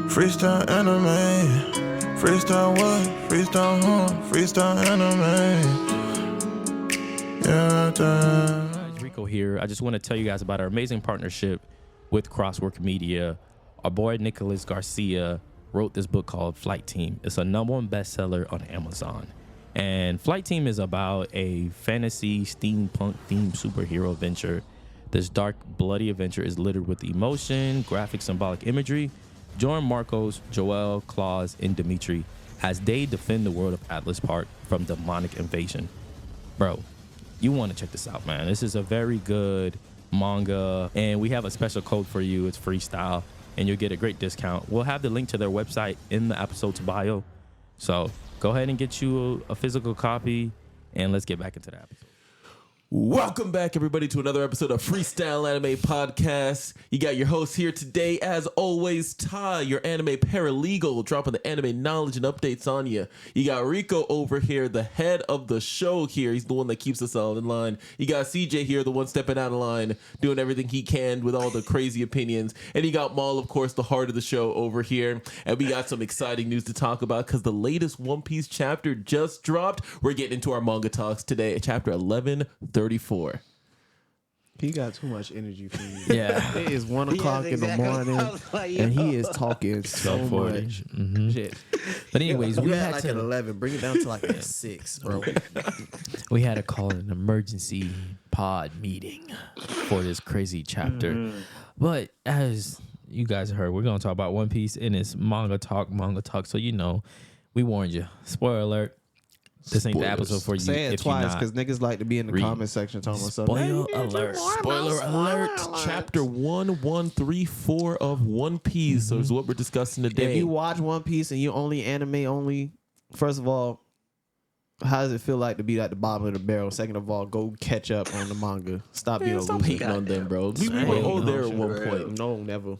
Freestyle anime. Freestyle what? Freestyle freestyle anime. Yeah, It's Rico here. I just want to tell you guys about our amazing partnership with Crosswork Media. Our boy Nicholas Garcia wrote this book called Flight Team. It's a #1 bestseller on Amazon. And Flight Team is about a fantasy steampunk themed superhero adventure. This dark, bloody adventure is littered with emotion, graphic, symbolic imagery. Join Marcos, Joel, Claus, and Dimitri as they defend the world of Atlas Park from demonic invasion. Bro, you want to check this out, man. This is a very good manga, and we have a special code for you. It's freestyle, and you'll get a great discount. We'll have the link to their website in the episode's bio. So go ahead and get you a physical copy, and let's get back into the episode. Welcome back, everybody, to another episode of Freestyle Anime Podcast. You got your host here today, as always, Ty, your anime paralegal, dropping the anime knowledge and updates on you. You got Rico over here, the head of the show here. He's the one that keeps us all in line. You got CJ here, the one stepping out of line, doing everything he can with all the crazy opinions. And you got Maul, of course, the heart of the show over here. And we got some exciting news to talk about because the latest One Piece chapter just dropped. We're getting into our manga talks today, chapter 1134. He got too much energy for you. Yeah. It is 1 o'clock in the morning, and he is talking so much shit. But anyways, we You had had like to, an 11. Bring it down to like a 6, bro. we had to call an emergency pod meeting for this crazy chapter. But as you guys heard, we're going to talk about One Piece in its Manga Talk. So, you know, we warned you. Spoiler alert. This ain't the episode for you. Say it if twice, you're because niggas like to be in the comment section talking about stuff. Spoiler alert. Spoiler alert. Chapter 1134 of One Piece is what we're discussing If today. you watch One Piece and you only anime only, first of all, how does it feel like to be at the bottom of the barrel? Second of all, go catch up on the manga. Stop being a Stop loser. hating on them, bro. We were all there at one point. No, never.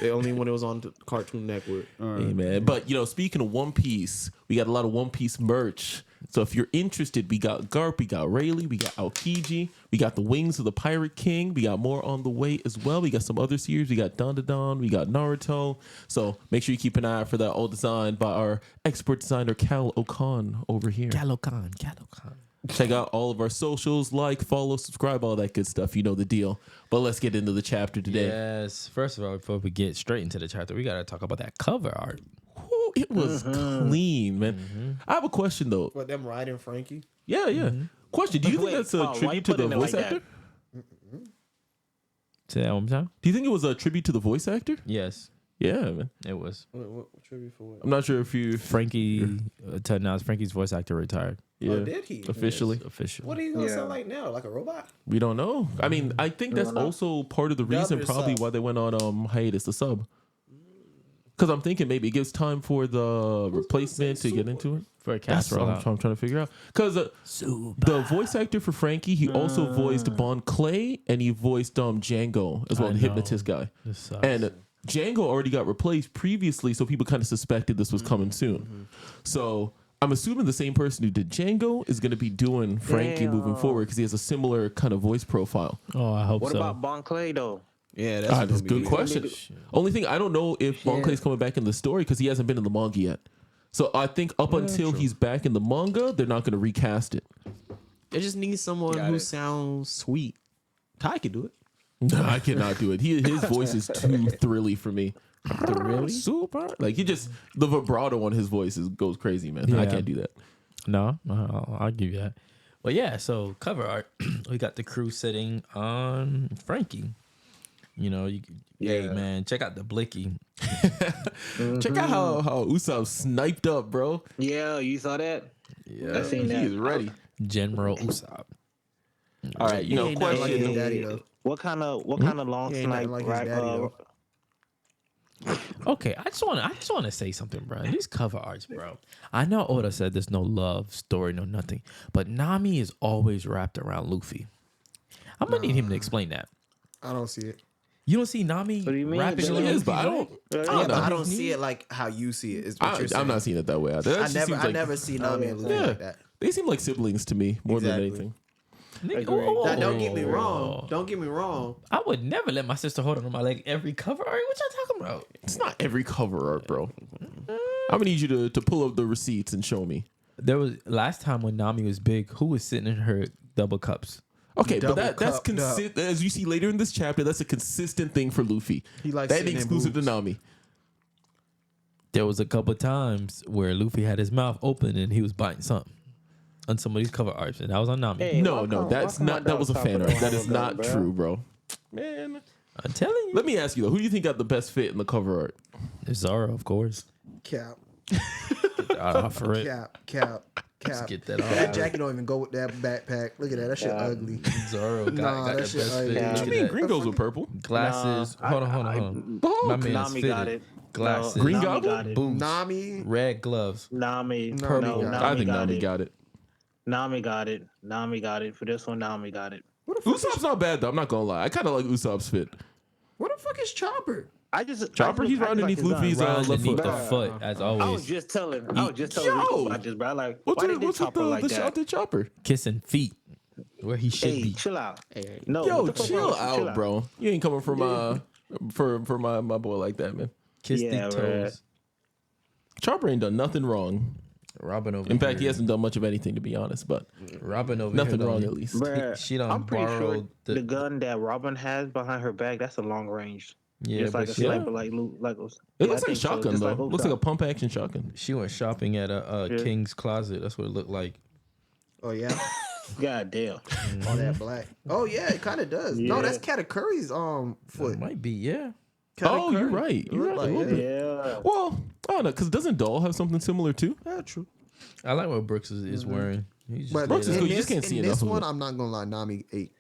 Only when it was on Cartoon Network. Hey, man. But, you know, speaking of One Piece, we got a lot of One Piece merch. So if you're interested, we got Garp, we got Rayleigh, we got Aokiji, we got the Wings of the Pirate King. We got more on the way as well. We got some other series. We got Dandadan, we got Naruto. So make sure you keep an eye out for that, all designed by our expert designer, Cal Okan over here. Calocan. Check out all of our socials, like, follow, subscribe, all that good stuff. You know the deal. But let's get into the chapter today. Yes. First of all, before we get straight into the chapter, we got to talk about that cover art. Ooh, it was clean, man. I have a question, though. What, them riding Franky? Yeah. Question, do you think that's a why tribute you to the putting it voice like actor? Say that one more time. Do you think it was a tribute to the voice actor? Yes, Yeah, man. it was. What tribute for what? I'm not sure if you... Frankie, to announce Frankie's voice actor retired. Yeah, Oh, did he? officially. Yes, official. What are you gonna sound like now? Like a robot? We don't know. I mean, I think that's also part of the reason your probably sub. why they went on hiatus, the sub. Because I'm thinking maybe it gives time for the replacement to get into it. For a That's cast what I'm trying to figure out. Because the voice actor for Frankie, he also voiced Bon Clay and he voiced Django as well, I the know. hypnotist guy. This sucks. And Django already got replaced previously, so people kind of suspected this was coming soon. So I'm assuming the same person who did Django is going to be doing Frankie moving forward because he has a similar kind of voice profile. Oh, I hope What so. about Bon Clay though? Yeah, That's a good question. Only thing, I don't know if Bon Clay's coming back in the story because he hasn't been in the manga yet. So I think up until he's back in the manga, they're not going to recast it. They just need someone who sounds sweet. Ty can do it. No, I cannot do it. His voice is too thrilly for me. Really? Super. Like the vibrato on his voice goes crazy, man. I Yeah. can't do that. No, I'll give you that. But yeah, so cover art, we got the crew sitting on Frankie. You know, hey man, check out the blicky. Check out how Usopp sniped up, bro. Yeah, you saw that? Yeah, I seen he that. is ready. General Usopp. All right, you know, He ain't nothing like his question. daddy, though. What kind of long He ain't nothing snipe like his right? daddy, though. Okay, I just want to say something, bro. These cover arts, bro. I know Oda said there's no love story, no nothing, but Nami is always wrapped around Luffy. I'm gonna need him to explain that. I don't see it. You don't see Nami What do you mean? wrapping She around is, Luffy, but I don't. Yeah, but I don't see it like how you see it. Is what you're saying. I'm not seeing it that way. That I just never, seems I like- never see Nami and Luffy Yeah. like that. They seem like siblings to me more than Exactly. anything. Nigga, Agreed. whoa, Now, don't get me whoa, wrong. whoa. Don't get me wrong. I would never let my sister hold on my leg every cover art. What y'all talking about? It's not every cover art, bro. I'm gonna need you to pull up the receipts and show me. There was last time when Nami was big, who was sitting in her double cups? Okay, but Double that's cupped up. consistent. As you see later in this chapter, that's a consistent thing for Luffy. He likes that ain't sitting in exclusive to boobs. Nami. There was a couple times where Luffy had his mouth open and he was biting something on some of these cover arts, and that was on Nami. Hey, No, why no, come- that's why come not. my That was a dog fan talking art. That to is my not dog, bro? true, bro. Man, I'm telling you. let me ask you though, who do you think got the best fit in the cover art? Zoro, of course. Cap. Offer it. Cap. Let's get that off. That jacket don't even go with that backpack. Look at that. That shit ugly. Zoro got, Nah, got that the shit best ugly. fit. Yeah. Look What at you mean that. green goes with purple? Glasses. Nah, hold on. My man is Nami got fitted. it. Glasses. No, Green Nami Goblin? got it. Boots. Nami. Red gloves. Nami. Purple No, got it. I Nami think got Nami it. got it. Nami got it. Nami got it. For this one, Nami got it. Usopp's not bad though. I'm not gonna lie. I kind of like Usopp's fit. Where the fuck is Chopper? Chopper, he's right underneath Luffy's Right left underneath foot. the Bruh. foot, as I was always. just telling Yo! Rico about this, bro. Like, why they did What's with Chopper like the that? shot to Chopper? Kissing feet where he should Hey, be. chill out. Hey, No, Yo, what the fuck chill wrong? out, bro. You ain't coming for my boy like that, man. Kiss Yeah, the bruh. toes. Chopper ain't done nothing wrong. Robin over In fact, he here. hasn't done much of anything, to be honest. But Robin over nothing here. wrong, done- at least. Bruh, She done I'm pretty sure borrowed the gun that Robin has behind her back, that's a long range. Yeah, Just like but a she, sniper, like It yeah, looks I like a think so. shotgun, Just though. like Looks like a Usopp. pump action shotgun. she went shopping at a Yeah. King's Closet. That's what it looked like. Oh yeah. God damn. All that black. Oh yeah, it kind of does. No, Yeah. that's Katakuri's It foot. might be, yeah. Oh, you're Katakuri. right. It You're look right. like a little it. bit. Yeah. Well, I don't know, because doesn't Doll have something similar too? Yeah, true. I like what Brooks is wearing. He's just But Brooks is in cool. this, You just can't see in enough this of one, it. I'm not gonna lie. Nami ate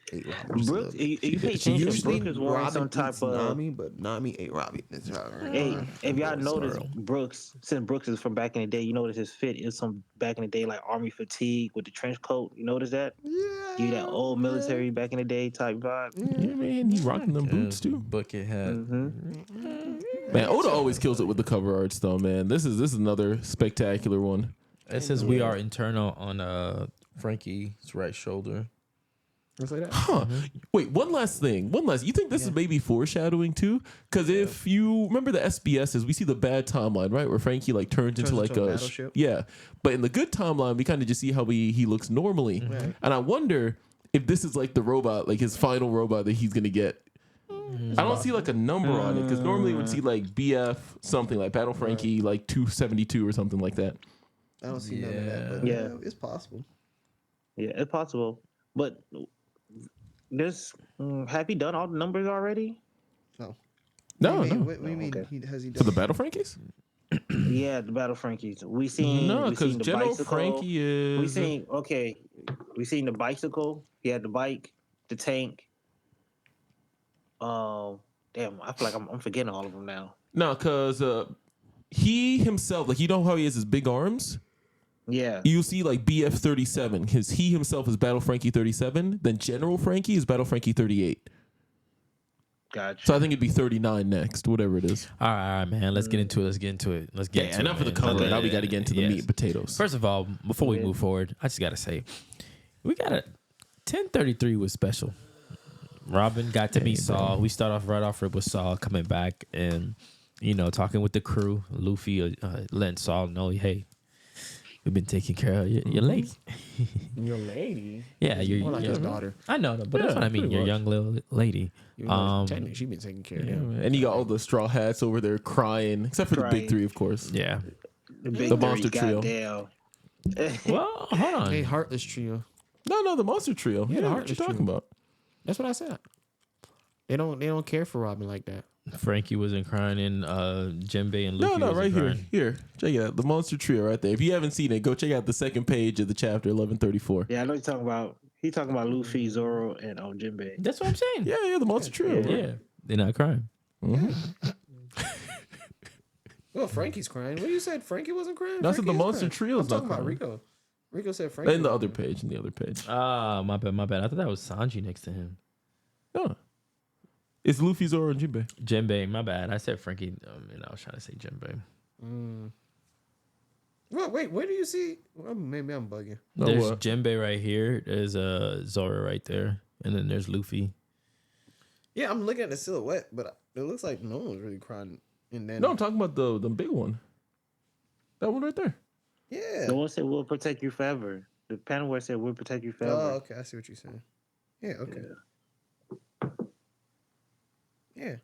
Robin. Brooks, you pay She attention. Usually Brooks is wearing Robin some type eats of. Nami, but Nami ate Robin. Hey, if y'all Sorry. notice, Brooks, since Brooks is from back in the day, you notice his fit is some back in the day like army fatigue with the trench coat. You notice that? Yeah. You that old military back in the day type vibe. Yeah, man. He rocking them boots too. Bucket hat. Man, Oda always kills it with the cover arts, though. Man, this is another spectacular one. It says we are internal on Franky's right shoulder. Let's say that. Huh. Wait, one last thing. You think this is maybe foreshadowing too? Because if you remember the SBSs, we see the bad timeline, right? Where Franky like turns into like into a a battleship. yeah. But in the good timeline, we kind of just see how he looks normally. Right. And I wonder if this is like the robot, like his final robot that he's gonna get. I don't see like a number on it because normally we would see like BF something like Battle Franky like 272 or something like that. I don't see none of that. But Yeah. yeah, it's possible. Yeah, it's possible. But this, have he done all the numbers already? No, What do no. you mean? Okay. Has he For the done? Battle Frankies? Yeah, the Battle Frankies. We seen No, we because seen the General bicycle. Franky is. We seen the bicycle. He had the bike, the tank. Damn, I feel like I'm forgetting all of them now. No, because he himself, like, you know how he has his big arms? Yeah. You see, like, BF 37, because he himself is Battle Franky 37. Then General Franky is Battle Franky 38. Gotcha. So I think it'd be 39 next, whatever it is. All right, man. Let's get into it. Let's get into it. Yeah, enough of the cover. Now we got to get into the meat and potatoes. First of all, before we Yeah. move forward, I just got to say, we got a 1033 was special. Robin got to meet Saul. We start off right off with Saul coming back and, talking with the crew. Luffy letting Saul know, hey, we've been taking care of your lady. Your lady. Yeah, More like his daughter. I know, but that's Yeah, what I mean. pretty Your much. young little lady. Technically, she been taking care of him. And you got all the straw hats over there crying, except for the big Crying. three, of course. Yeah. The big The three, monster trio. goddamn. Well, hold on. Hey, Heartless Trio. No, the monster trio. Yeah, the what you Heartless talking trio. about? That's what I said. They don't care for Robin like that. Franky wasn't crying, and Jinbei and Luffy No, wasn't right here. crying. Here, check it out. The monster trio right there. If you haven't seen it, go check out the second page of the chapter 1134. Yeah, I know you're talking about. He talking about Luffy, Zoro, and Jinbei. That's what I'm saying. Yeah, the monster trio. Yeah. bro. They're not crying. Well, Frankie's crying. What you said? Frankie wasn't crying. No, I said the Frankie is monster crying. trio's I'm not talking about crying. Rico. Rico said Frankie. In the was other crying. page, in the other page. Ah, my bad. I thought that was Sanji next to him. No. It's Luffy, Zoro, and Jinbei. Jinbei, my bad. I said Frankie, and I was trying to say Jinbei. Wait, where do you see? Well, maybe I'm bugging. No, There's what? Jinbei right here. There's Zora right there, and then there's Luffy. Yeah, I'm looking at the silhouette, but it looks like no one's really crying. And then No, I'm talking about the big one. That one right there. yeah. The one said we'll protect you forever. The panel where it said we'll protect you forever. Oh, okay. I see what you're saying. Yeah. Okay. Yeah.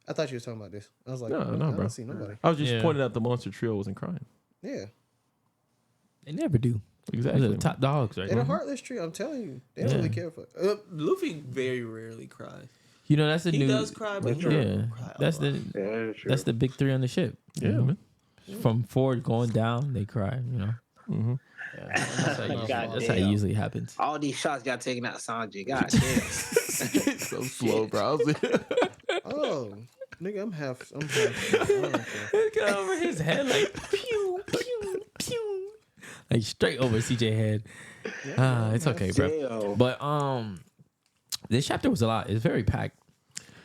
I thought you were talking about this. I was like, No, I bro. don't see nobody. I was just Yeah. pointing out the monster trio wasn't crying. Yeah. They never do. Those are Exactly. the top dogs right They're the now. heartless tree. I'm telling you, they don't Yeah. really care for. Luffy very rarely cries. You know, that's the He new. does cry, but he yeah, don't cry a that's lot. the Yeah, that's true. that's the big three on the ship. Yeah, you know? man. From Ford going down, they cry. You know, Mm-hmm. that's how, God that's how it damn. usually happens. All these shots got taken out Sanji. God damn. So slow, bro. I was Oh, nigga, I'm half. I don't care. It got over his head like pew pew pew, like straight over CJ head. It's okay, bro. Damn. But this chapter was a lot. It's very packed.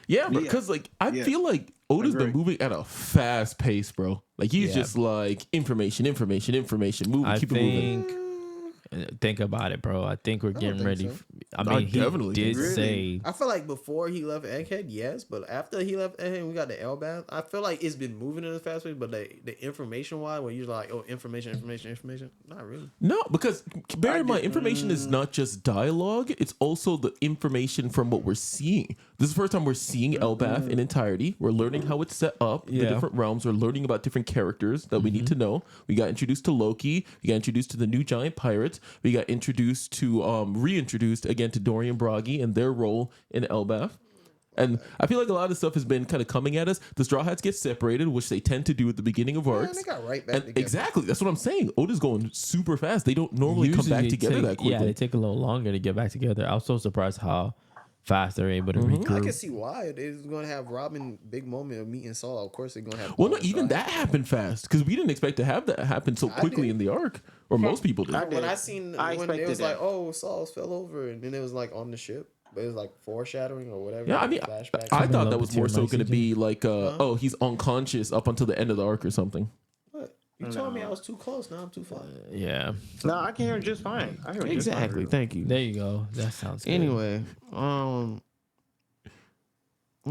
Yeah, Yeah. because like I Yeah. feel like Oda's been Agree. moving at a fast pace, bro. Like he's Yeah. just like information, moving, I keep it moving. think about it, bro. I think we're getting think ready. so. I I mean, he definitely did think so. say I feel like before he left Egghead, yes, but after he left Egghead, we got the Elbaf. I feel like it's been moving in a fast pace, but the information wise, where you're like, oh, information, not really. No, because bear in mind, information is not just dialogue; it's also the information from what we're seeing. This is the first time we're seeing Elbaf in entirety. We're learning how it's set up, the Yeah. different realms. We're learning about different characters that we need to know. We got introduced to Loki. We got introduced to the new giant pirates. We got introduced to, reintroduced again to Dorian Bragi and their role in Elbaf. And I feel like a lot of stuff has been kind of coming at us. The Straw Hats get separated, which they tend to do at the beginning of Man, arcs. they got right back And together. exactly, that's what I'm saying. Oda's going super fast. They don't normally come back usually together take- that quickly. Yeah, they take a little longer to get back together. I was so surprised how fast they're able to I regroup. can see why they're going to have Robin big moment of meeting Saul. Of course, they're going to have. Well, no, Paul even and that happened fast because we didn't expect to have that happen so quickly did. in the arc, or most people did. I Sly. did. When I seen I when it expected was like, that. oh, Saul fell over, and then it was like on the ship, but it was like foreshadowing or whatever. Yeah, I like mean, flashback. I Coming thought up that was with more your so mic, going to CJ. be like, oh, he's unconscious up until the end of the arc or something. What? You told me I was too close. Now I'm too far. Yeah, No, I can hear him just fine. I hear him just fine. Exactly. Thank you. there you go. That sounds good. Anyway, what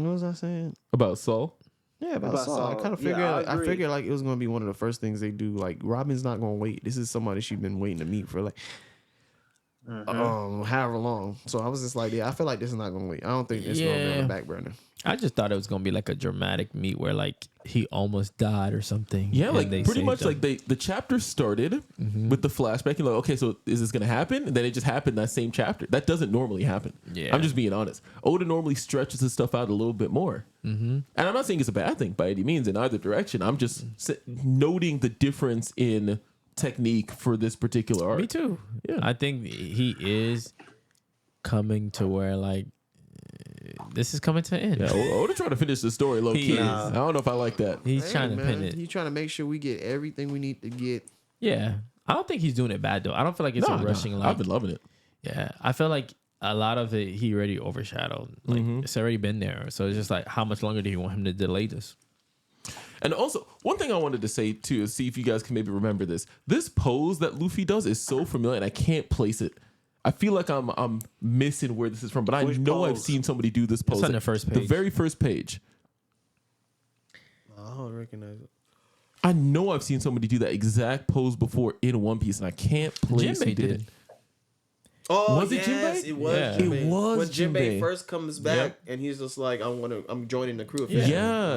was I saying? About Saul. Yeah, about About Saul. I Saul. kind of Yeah, figured. I I agree. figured like it was gonna be one of the first things they do. Like Robin's not gonna wait. This is somebody she's been waiting to meet for like however long. So I was just like, yeah, I feel like this is not gonna wait. I don't think it's gonna be on Yeah. the back burner. I just thought it was gonna be like a dramatic meet where like he almost died or something. Yeah, and like they pretty saved much him. like the chapter started with the flashback. You're like, okay, so is this gonna happen? And then it just happened that same chapter. That doesn't normally happen. Yeah. I'm just being honest. Oda normally stretches his stuff out a little bit more. Mm-hmm. And I'm not saying it's a bad thing by any means in either direction. I'm just noting the difference in technique for this particular arc. Me too. Yeah. I think he is coming to where like this is coming to an end. Yeah, Oda trying to finish the story low He key. is. I don't know if I like that. He's Hey, trying to pin man, it. He's trying to make sure we get everything we need to get. Yeah, I don't think he's doing it bad though. I don't feel like it's a rushing. Like, I've been loving it. yeah, I feel like a lot of it he already overshadowed. Like it's already been there. So it's just like, how much longer do you want him to delay this? And also, one thing I wanted to say too is see if you guys can maybe remember this. This pose that Luffy does is so familiar, and I can't place it. I feel like I'm missing where this is from, but I Which know I've pose? seen somebody do this pose. on the first The page. very first page. I don't recognize it. I know I've seen somebody do that exact pose before in One Piece, and I can't place who Jinbei did did. it. Oh, Was it Jinbei? It was. Yeah. Jinbei. It was when Jinbei Jinbei. first comes back, Yep. and he's just like, I'm joining the crew. Yeah,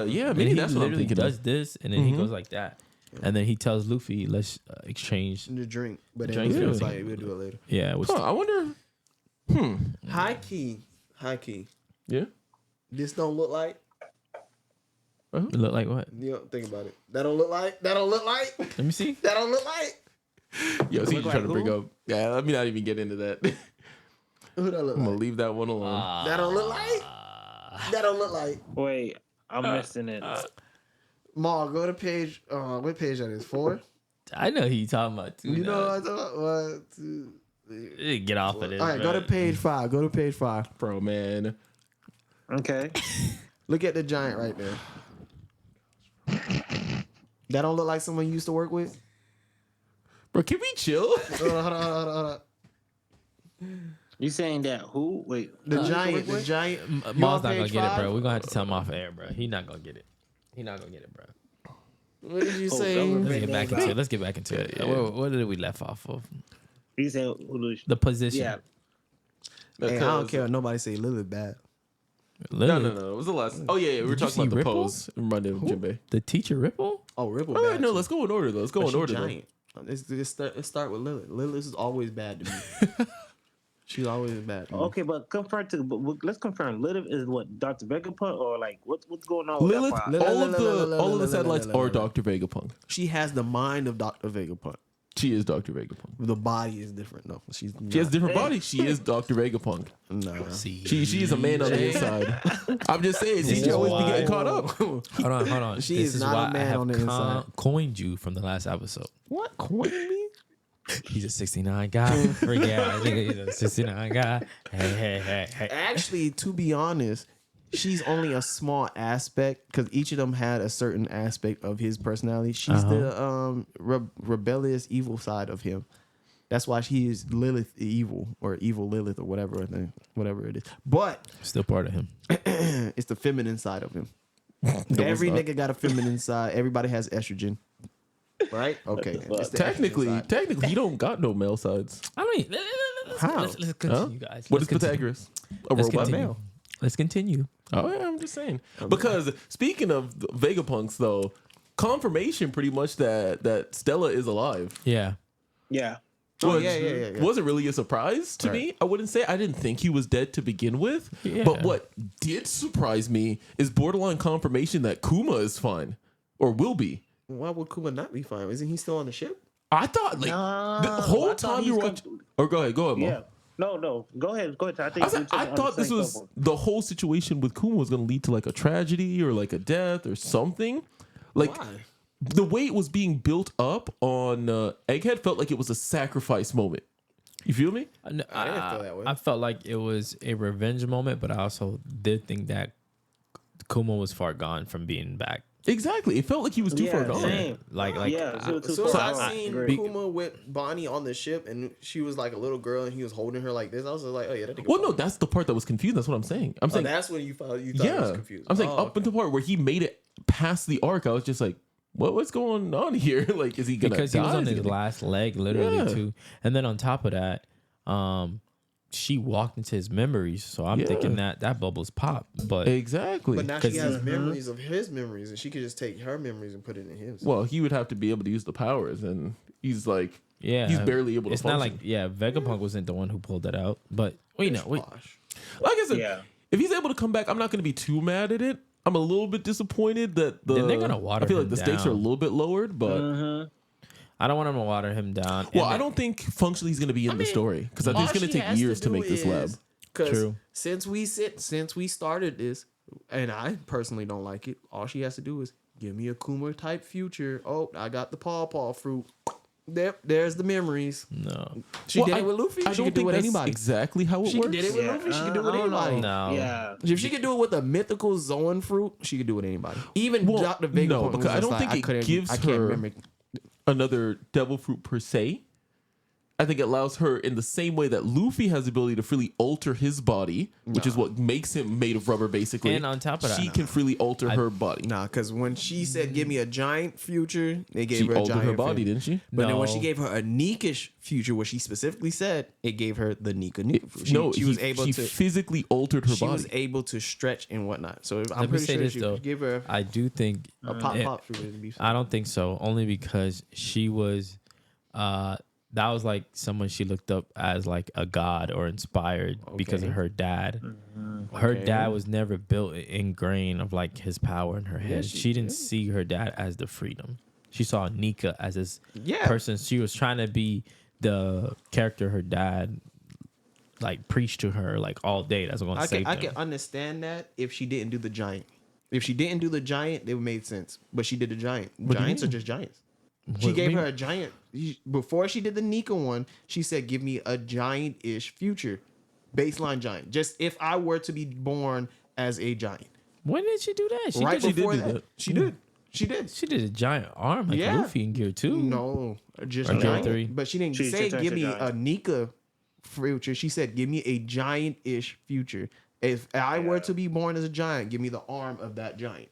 officially. yeah. And Maybe he that's what I'm literally thinking. does Of. this, and then he goes like that, and then he tells Luffy, "Let's exchange." The drink, but then Drink it feels yeah. like we'll do it later. Yeah, which Huh, I wonder. High key. Yeah. This don't look like. look like what? You don't think about it. That don't look like. That don't look like. Let me see. That don't look like. Yo, see you Look trying to like bring who? up. Yeah, let me not even get into that. Who that look I'm gonna like? leave that one alone. That don't look like. That don't look like. Wait, I'm missing it. Ma, go to page. What page that is? 4. I know who you talking about too. You know what now. I'm talking about? 1, 2, 3. Get off of this. All right, go to bro. page 5. Go to page 5. Bro, man. Okay. Look at the giant right there. That don't look like someone you used to work with. Bro, can we chill? Hold on. You saying that who? Wait, The giant. Maul's not gonna get it, bro. We're gonna have to tell him off air, bro. He not gonna get it. Bro. What did you Oh, say? that was Let's get back into it. Let's get back into it. What did we left off of? You said who? The position. Yeah. Hey, I don't care. Nobody say Lily bad. No. It was the last. Oh yeah. We were Did you talking about see the Ripple? pose. Remind him, Jinbei. The teacher Ripple? Oh, Ripple All bad. right, no, too. let's go in order though. Let's go But in she order. Though. giant. Let's start with Lilith. Lilith is always bad to me. She's always bad. To me. Okay, but let's confirm. Lilith is what, Dr. Vegapunk, or like what's going on? with that Lilith, part? all of the satellites are Dr. Vegapunk. She has the mind of Dr. Vegapunk. She is Dr. Vegapunk. The body is different. No, she's not. She has different body. She is Dr. Vegapunk. No. She is a man on the inside. I'm just saying, This CJ is always be why- getting caught up. Hold on. She This is is not a why I man have on the inside. coined you from the last episode. What? Coin me? He's a 69 guy. Yeah, he's a 69 guy. Hey. Actually, to be honest, she's only a small aspect because each of them had a certain aspect of his personality. She's the rebellious evil side of him. That's why she is Lilith evil or evil Lilith or whatever it is. But Still part of him. it's the feminine side of him. Every nigga got a feminine side. Everybody has estrogen. Right? Okay. It's the Technically, estrogen side. you don't got no male sides. I mean, How? let's continue, guys. What Let's is continue. Pythagoras? A Let's robot continue. male. Let's continue. Oh yeah, I'm just saying. Because speaking of Vegapunks, though, confirmation pretty much that Stella is alive. Yeah. Yeah. Oh, Which yeah. wasn't really a surprise to me. I wouldn't say. I didn't think he was dead to begin with. Yeah. But what did surprise me is borderline confirmation that Kuma is fine or will be. Why would Kuma not be fine? Isn't he still on the ship? I thought the I whole thought time he's you were watching. Or go ahead, Mo. Yeah. No. Go ahead. I think I thought this was the whole situation with Kuma was going to lead to like a tragedy or like a death or something. Like Why? the way it was being built up on Egghead felt like it was a sacrifice moment. You feel me? I didn't feel that way. I felt like it was a revenge moment, but I also did think that Kuma was far gone from being back. Exactly. It felt like he was too far gone. Same. Like Yeah, So too far I gone. seen Agree. Kuma with Bonnie on the ship, and she was like a little girl, and he was holding her like this. I was just like, oh yeah, that nigga. Well, no, that's the part that was confused. That's what I'm saying. I'm saying, that's when you thought he was confused. I'm saying Oh, up until the part where he made it past the arc, I was just like, what's going on here? Like, is he gonna Because die? he was on Is he his gonna- last leg, literally, Yeah. too. And then on top of that, she walked into his memories. So I'm Yeah. thinking that bubbles pop. But Exactly. But now she 'Cause has memories of his memories, and she could just take her memories and put it in his. Well, he would have to be able to use the powers, and he's like, yeah, he's barely able to It's not function. like Vegapunk wasn't the one who pulled that out. But we know. Gosh. Like I said, Yeah. if he's able to come back, I'm not going to be too mad at it. I'm a little bit disappointed that Then they're gonna water I feel like him the stakes are a down. little bit lowered, but I don't want him to water him down. well, And I don't think functionally he's going to be in the story because I think it's going to take years to make this lab. Because True. since we started this, and I personally don't like it, all she has to do is give me a Kuma type future. Oh, I got the paw fruit. There's the memories. No. She Well, did it with Luffy. I She don't could do it think with that's anybody. exactly how it She works. did it with Luffy. She could do it with I don't know. anybody. No. Yeah. If she could do it with a mythical Zoan fruit, she could do it with anybody. Even Well, Dr. Vegapunk no, was because I just don't like, think it couldn't- gives I can't her- remember. Another devil fruit per se. I think it allows her in the same way that Luffy has the ability to freely alter his body, which is what makes him made of rubber, basically. And on top of that, she can freely alter her body. Nah, because when she said, give me a giant future, they gave She her a altered giant her body, future. didn't she? But then when she No. gave her a Nikish future, what she specifically said, it gave her the Nika. She was able she to. physically altered her She body. was able to stretch and whatnot. So I'm Let me pretty say sure this, she though. give her I do think a pop fruit. To be I don't think so. Only because she was that was like someone she looked up as like a god or inspired because of Okay. her dad. Her Okay. dad was never built ingrained of like his power in her head. she She didn't see her dad as the freedom. She saw Nika as this Yeah. person. She was trying to be the character her dad like preached to her like all day. That's what I'm gonna I save can them. understand that if she didn't do the giant. If she didn't do the giant, it would made sense. But she did the giant. do you Giants are mean? just giants. She What gave mean? her a giant before she did the Nika one. She said, "Give me a giant-ish future, baseline giant. Just if I were to be born as a giant." When did she do that? Right did. before do that, that. she did. She did. She did a giant arm like Yeah. Luffy in Gear 2. No, just Or Gear giant. 3. But she didn't She say just give me turned to a Nika future. She said give me a giant-ish future. If I were to be born as a giant, give me the arm of that giant.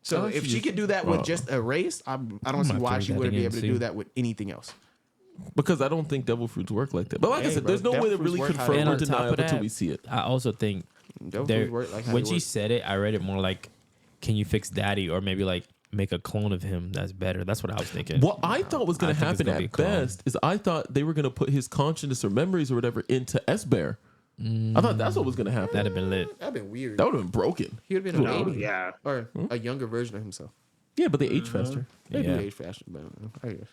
So Oh, if she she could do that with just a race, I don't see might why read she that wouldn't be again, able to see. do that with anything else. Because I don't think devil fruits work like that. But like I Hey, said, bro, there's no way to devil really fruits work how confirm And or on top deny of it until that, we see it. I also think Devil there, fruits work like how when they she work. said it, I read it more like, can you fix daddy? Or maybe like make a clone of him that's better. That's what I was thinking. What I thought was going I to think it's happen gonna be at a clone. best is I thought they were going to put his consciousness or memories or whatever into S-Bear. I thought that's what was going to happen. That'd have been lit. That'd been weird. That would have been broken. He would have been an No, alien. yeah. Or a younger version of himself. Yeah, but they age faster. They Yeah. do age faster, but I guess.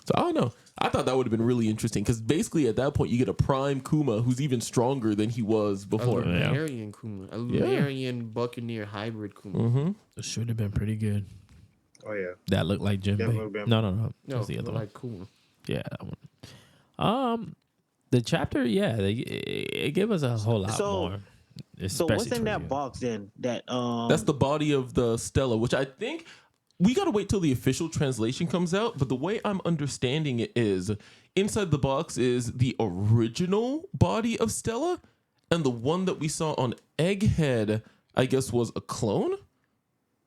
So I don't know. I thought that would have been really interesting because basically at that point you get a prime Kuma who's even stronger than he was A before. Lunarian Kuma. A Lunarian Buccaneer hybrid Kuma. It should have been pretty good. Oh yeah. That looked like Jim. Definitely been- No. No, That's the other one. like Kuma. Yeah, that one. The chapter, yeah, it gave us a whole lot So- more. So what's especially in that towards the box then? That That's the body of the Stella, which I think we got to wait till the official translation comes out. But the way I'm understanding it is inside the box is the original body of Stella. And the one that we saw on Egghead, I guess, was a clone.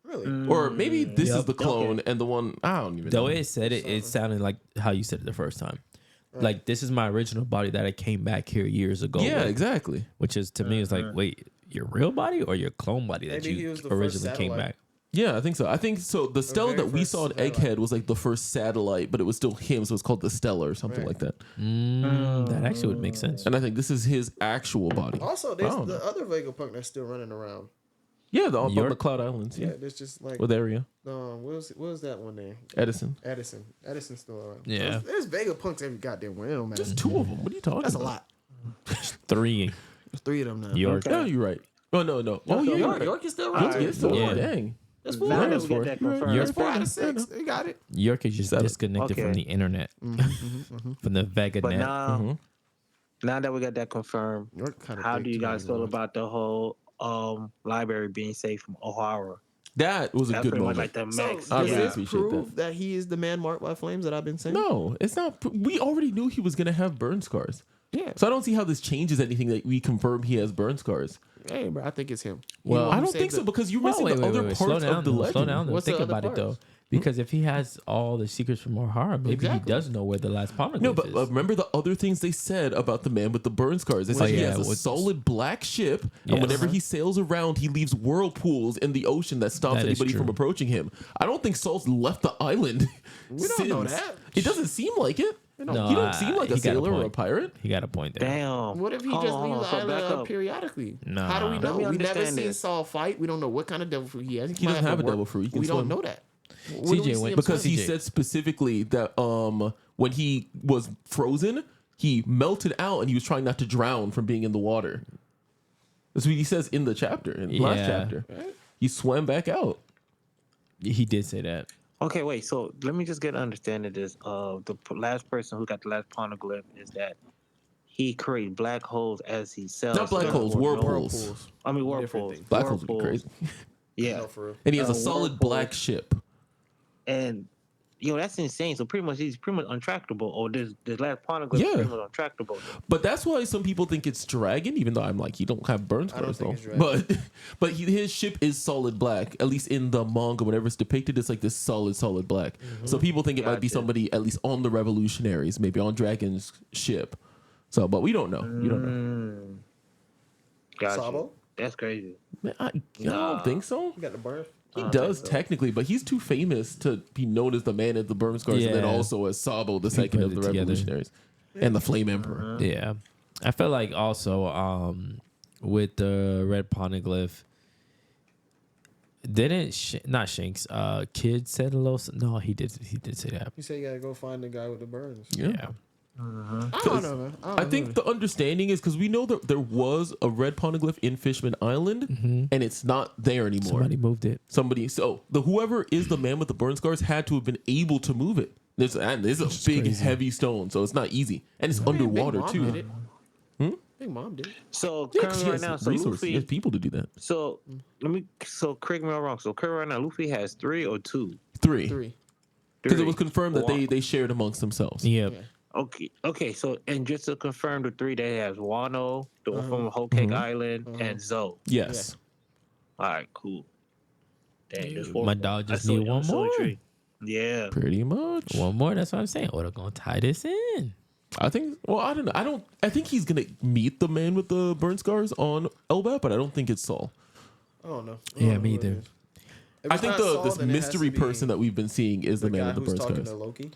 Really? Or maybe this is Yep. the clone and the one, I don't even The know. way it said it, it sounded like how you said it the first time. Like, this is my original body that I came back here years ago. Yeah, with, exactly. Which is, to me, it's like, wait, your real body or your clone body that Maybe he you was the first originally came satellite. back? Yeah, I think so. I think so. The Stella very that we first saw on satellite. Egghead was like the first satellite, but it was still him, so it's called the Stella or something like that. That actually would make sense. And I think this is his actual body. Also, I there's don't the know. other Vegapunk that's still running around. Yeah, on the York? Cloud Islands. Yeah, Yeah, there's just like with Area what was that one name? Edison. Edison's still around. Yeah. So there's Vegapunks every goddamn where. It don't matter. Just two of them. What are you talking That's a about? lot. 3. There's 3 of them now. York. No, you're right. Oh no. Oh yeah, York, York is still around. York is still Yeah. around. Dang. That's now 4. that That's we get four. that You're right. confirmed. You're That's 4 out of 6. They got it. York is just Seven. disconnected from Okay. the internet, from the Vega But net. now that we got that confirmed, York kinda how thick do you too, guys bro. feel about the whole library being saved from O'Hara? That was a That's good pretty moment. much like the So max. I does really this appreciate prove that he is the man marked by flames that I've been saying? No, it's not. We already knew he was gonna have burn scars. Yeah. So I don't see how this changes anything that we confirm he has burn scars. Hey, bro, I think it's him. Well, I don't think so because you're missing the other Slow parts down, of the though. legend. Slow down. Though. What's the Think other about it though, parts? because if he has all the secrets from O'Hara, maybe Exactly. he does know where the last poneglyph No, but is. remember the other things they said about the man with the burn scars. They said he yeah, has a with- solid black ship, Yes. and whenever he sails around, he leaves whirlpools in the ocean that stops That is anybody true. from approaching him. I don't think Saul's left the island. We don't know since. that. It doesn't seem like it. No, he don't seem like a he got a sailor or a point. pirate. He got a point there. Damn. What if he Hold just on, leaves the So island back up up. periodically? Nah. How do we Let know? me We never understand seen this. Saul fight. We don't know what kind of devil fruit he has. He doesn't have a devil fruit. He can We don't swim. know that. What do CJ we see went- him Because swim? he CJ. said specifically that when he was frozen, he melted out and he was trying not to drown from being in the water. That's what he says in the chapter, in the last Yeah. chapter. He swam back out. He did say that. Okay, wait. So let me just get an understanding of this. Last person who got the last poneglyph is that he creates black holes as he sells. Not black holes, whirlpools. I mean Different whirlpools. things. Black holes would be Whirlpools. crazy. Yeah, No, for real. And he has a Uh, solid whirlpool. black ship. and that's insane. So pretty much he's pretty much untractable. Or this last poneglyph Yeah. is pretty much untractable. But that's why some people think it's dragon, even though I'm like, he don't have burn I don't scars think though. it's dragon. But his ship is solid black. At least in the manga, whenever it's depicted, it's like this solid black. So people think it might be Gotcha. somebody at least on the Revolutionaries, maybe on Dragon's ship. So, but we don't know. You don't know. Gotcha. Sabo? That's crazy. Man, I don't think so. He got the burn. He does technically, but he's too famous to be known as the man at the burn scars, and then Yeah. also as Sabo, the second put of it the together. Revolutionaries, and the Flame Emperor. Yeah, I feel like also with the red poneglyph, didn't not Shanks Kid said a little. No, he did say that. You say you gotta go find the guy with the burns. Yeah. I don't know, man. I think the understanding is because we know that there was a red poneglyph in Fishman Island, and it's not there anymore. Somebody moved it. So the whoever is the man with the burn scars had to have been able to move it. There's a big, crazy. heavy stone, so it's not easy, and it's underwater Big Mom too. did it. think Mom did. So Yeah, 'cause currently he right has now, so resources. He Luffy. has people to do that. So correct me if I'm wrong. So currently right now, Luffy has 3 or 2. 3. 3. Because it was confirmed that Wa- they shared amongst themselves. Yep. Yeah. Okay. So and just to confirm, the 3 they have Wano, the one from Whole Cake Island, and Zoe. Yes. All right, cool. Dang, there's 4. My dog just I saw- need one I saw a more. tree. Yeah. Pretty much. One more. That's what I'm saying. We're gonna tie this in. I think. Well, I don't know. I think he's gonna meet the man with the burn scars on Elbaf, but I don't think it's Saul. I don't know. Yeah, me either. I think this mystery person that we've been seeing is the man guy with the who's burn talking scars. to Loki.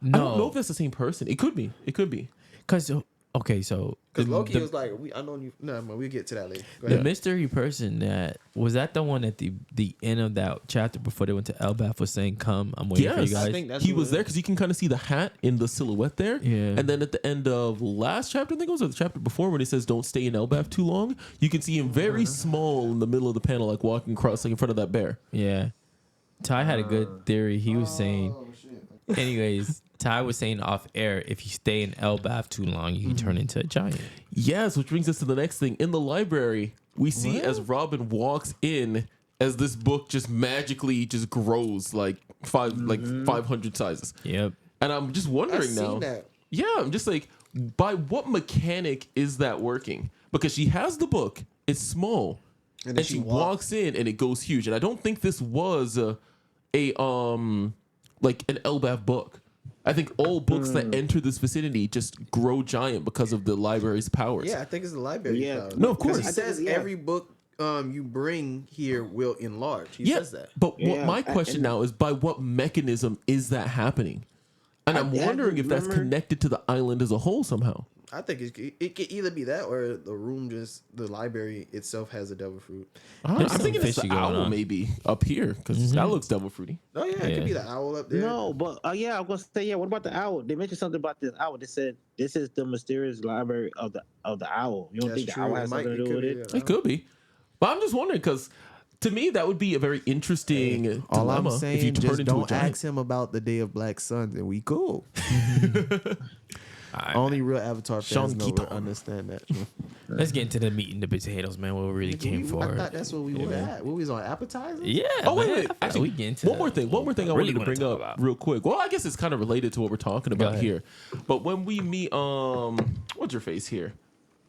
I don't know if that's the same person. It could be. It could be. Cause okay, so Because Loki the, was like, I know you. No, man, we'll get to that later. Go the ahead. mystery person that was that the one at the end of that chapter before they went to Elbaf was saying, "Come, I'm waiting for you Yes. guys." I think that's He who was it there is. because you can kind of see the hat in the silhouette there. Yeah. And then at the end of last chapter, I think it was, or the chapter before, when he says don't stay in Elbaf too long, you can see him very small in the middle of the panel, like walking across, like in front of that bear. Yeah. Ty had a good theory. He was saying, anyways, Ty was saying off air, if you stay in Elbaf too long, you can turn into a giant. Yes, which brings us to the next thing. In the library, we see as Robin walks in, as this book just magically just grows like 500 sizes. Yep. And I'm just I've wondering now. seen that. Yeah, I'm just like, by what mechanic is that working? Because she has the book, it's small, And then and she walks in and it goes huge. And I don't think this was a like an Elbaf book. I think all books that enter this vicinity just grow giant because of the library's powers. Yeah, I think it's the library. Yeah. power. No, of 'Cause course. He says Yeah. every book you bring here will enlarge. He Yeah, says that. but what Yeah, my question now is, by what mechanism is that happening? And I'm I wondering if that's remember- connected to the island as a whole somehow. I think it could either be that or the library itself has a devil fruit. I'm There's thinking some it's the fishy going owl on. maybe up here because that looks devil fruity. Oh yeah, it could be the owl up there. No, but yeah, I was gonna say, yeah. What about the owl? They mentioned something about this owl. They said this is the mysterious library of the owl. You don't That's think true. the owl It has might- something to it do could with be, it? yeah. It could be, but I'm just wondering because to me that would be a very interesting All I'm dilemma if you saying, turn just into a don't giant. ask him about the Day of Black Suns, and we cool. Only real Avatar fans know Shonkiton. understand that. Let's get into the meat and the potatoes, man. What we really came I for. thought that's what we were at. What we was on appetizers? Yeah. Oh wait, man. wait. I thought Actually, we get into one more thing. One more thing I really wanted to wanna bring talk up about. real quick. Well, I guess it's kind of related to what we're talking about ahead. here. But when we meet, what's her face here?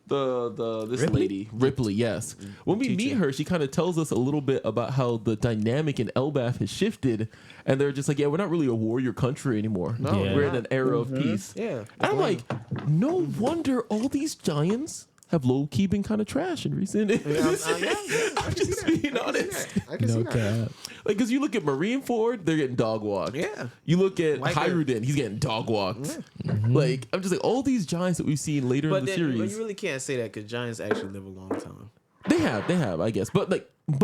This Ripley? lady Ripley, yes. When we meet her, she kind of tells us a little bit about how the dynamic in Elbaf has shifted, and they're just like, yeah, we're not really a warrior country anymore. No, Yeah. We're in an era of peace. Yeah. And I'm like, no wonder all these giants have low key been kind of trash in recent. I'm just being honest. I can see No that. cap. Like, because you look at Marineford, they're getting dog walked. Yeah. You look at Like Hyruden, he's getting dog walked. Like, I'm just like, all these giants that we've seen later in But the then series, you really can't say that because giants actually live a long time. they have, I guess. But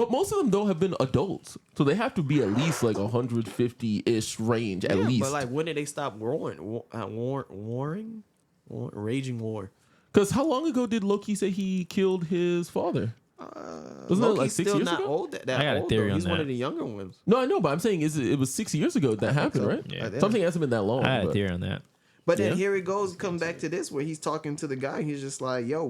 most of them though have been adults, so they have to be at least like 150-ish range at least. But like, when did they stop raging war? Because how long ago did Loki say he killed his father? Wasn't that Loki's like 6 still years not ago? old. That I got a old, theory though. on He's one that. of the younger ones. No, I know, but I'm saying it was 6 years ago that happened, so. right? Yeah. Something hasn't been that long. I had a but- theory on that. But then Yeah. here it goes, come back to this where he's talking to the guy. He's just like, "Yo,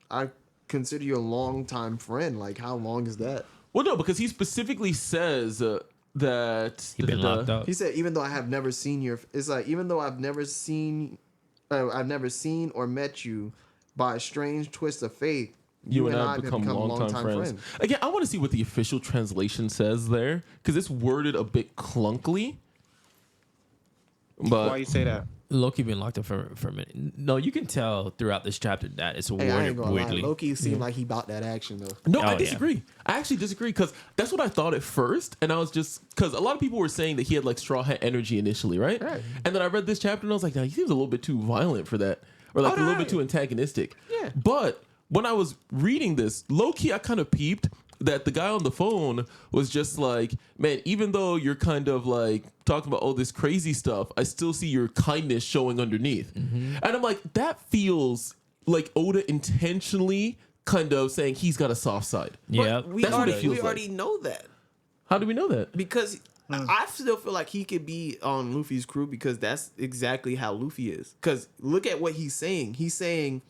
I consider you a longtime friend. Like, how long is that?" Well, no, because he specifically says that He been locked up. He said, "Even though I have never seen it's like even though I've never seen or met you, by a strange twist of fate, You and I have become longtime friends. Again, I want to see what the official translation says there because it's worded a bit clunkily. But Why you say that? Loki been locked up for a minute. No, you can tell throughout this chapter that it's Hey, I worded ain't gonna weirdly. lie. Loki seemed like he bought that action though. no, Oh, I yeah. disagree. I actually disagree because that's what I thought at first, and I was just because a lot of people were saying that he had like Straw Hat energy initially, right? Right. And then I read this chapter and I was like, no, he seems a little bit too violent for that, or like a little bit too antagonistic. Yeah. But when I was reading this, low key, I kind of peeped that the guy on the phone was just like, man, even though you're kind of like talking about all this crazy stuff, I still see your kindness showing underneath. And I'm like, that feels like Oda intentionally kind of saying he's got a soft side. Yeah. We That's what it feels like. already know that How do we know that? because I still feel like he could be on Luffy's crew because that's exactly how Luffy is. Because look at what he's saying. He's saying